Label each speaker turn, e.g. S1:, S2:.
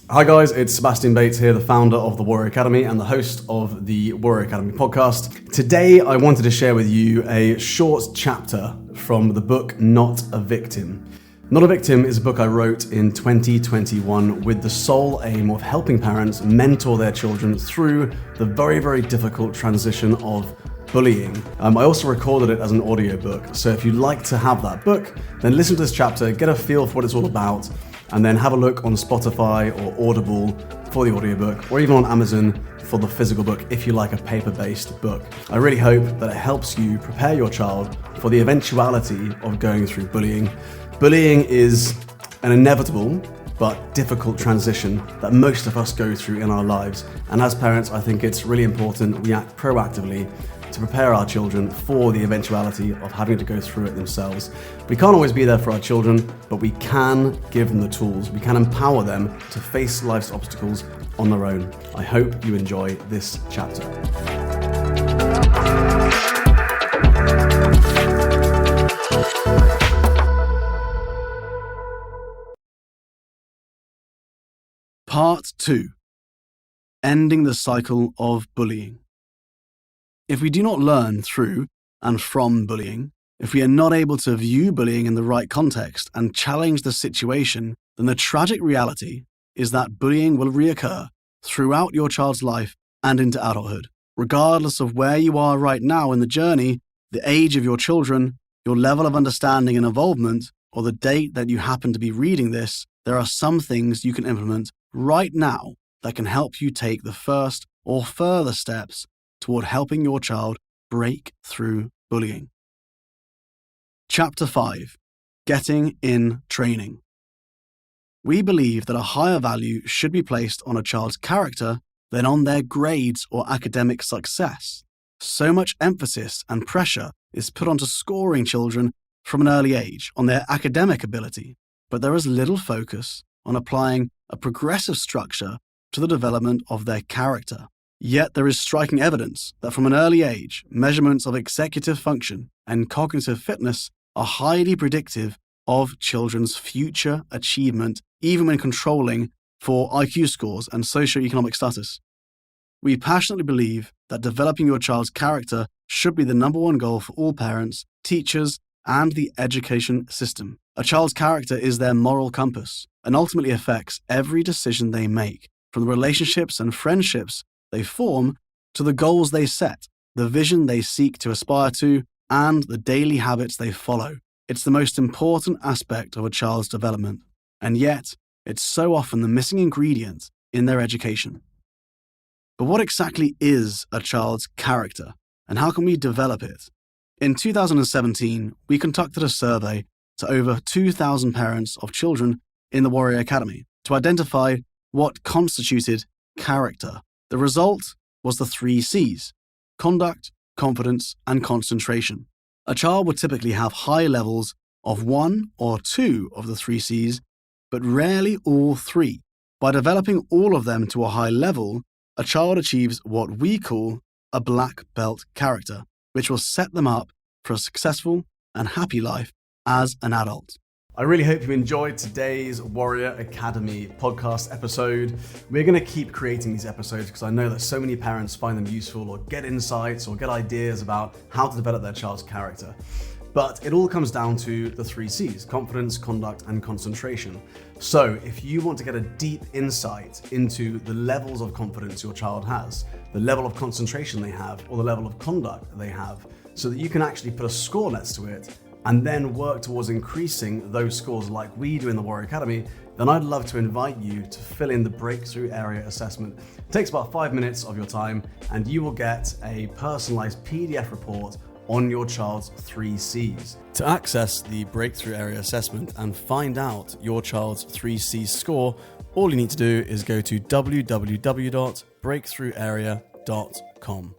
S1: Hi guys, it's Sebastian Bates here, the founder of the Warrior Academy and the host of the Warrior Academy podcast. Today I wanted to share with you a short chapter from the book Not a Victim. Not a Victim is a book I wrote in 2021 with the sole aim of helping parents mentor their children through the very, very difficult transition of bullying. I also recorded it as an audiobook, so if you'd like to have that book, then listen to this chapter, get a feel for what it's all about, and then have a look on Spotify or Audible for the audiobook, or even on Amazon for the physical book if you like a paper-based book. I really hope that it helps you prepare your child for the eventuality of going through bullying. Bullying is an inevitable but difficult transition that most of us go through in our lives. And as parents, I think it's really important we act proactively to prepare our children for the eventuality of having to go through it themselves. We can't always be there for our children, but we can give them the tools. We can empower them to face life's obstacles on their own. I hope you enjoy this chapter. Part 2. Ending the cycle of bullying. If we do not learn through and from bullying, if we are not able to view bullying in the right context and challenge the situation, then the tragic reality is that bullying will reoccur throughout your child's life and into adulthood. Regardless of where you are right now in the journey, the age of your children, your level of understanding and involvement, or the date that you happen to be reading this, there are some things you can implement right now that can help you take the first or further steps toward helping your child break through bullying. Chapter 5. Getting in Training. We believe that a higher value should be placed on a child's character than on their grades or academic success. So much emphasis and pressure is put onto scoring children from an early age on their academic ability, but there is little focus on applying a progressive structure to the development of their character. Yet there is striking evidence that from an early age, measurements of executive function and cognitive fitness are highly predictive of children's future achievement, even when controlling for IQ scores and socioeconomic status. We passionately believe that developing your child's character should be the number one goal for all parents, teachers, and the education system. A child's character is their moral compass and ultimately affects every decision they make, from the relationships and friendships they form to the goals they set, the vision they seek to aspire to, and the daily habits they follow. It's the most important aspect of a child's development, and yet it's so often the missing ingredient in their education. But what exactly is a child's character, and how can we develop it? In 2017, we conducted a survey to over 2,000 parents of children in the Warrior Academy to identify what constituted character. The result was the 3 C's: conduct, confidence, and concentration. A child would typically have high levels of 1 or 2 of the 3 C's, but rarely all 3. By developing all of them to a high level, a child achieves what we call a black belt character, which will set them up for a successful and happy life as an adult. I really hope you enjoyed today's Warrior Academy podcast episode. We're going to keep creating these episodes because I know that so many parents find them useful or get insights or get ideas about how to develop their child's character. But it all comes down to the 3 C's: confidence, conduct, and concentration. So if you want to get a deep insight into the levels of confidence your child has, the level of concentration they have, or the level of conduct they have, so that you can actually put a score next to it and then work towards increasing those scores like we do in the Warrior Academy, then I'd love to invite you to fill in the Breakthrough Area Assessment. It takes about 5 minutes of your time, and you will get a personalized PDF report on your child's 3 C's. To access the Breakthrough Area Assessment and find out your child's 3 C's score, all you need to do is go to www.breakthrougharea.com.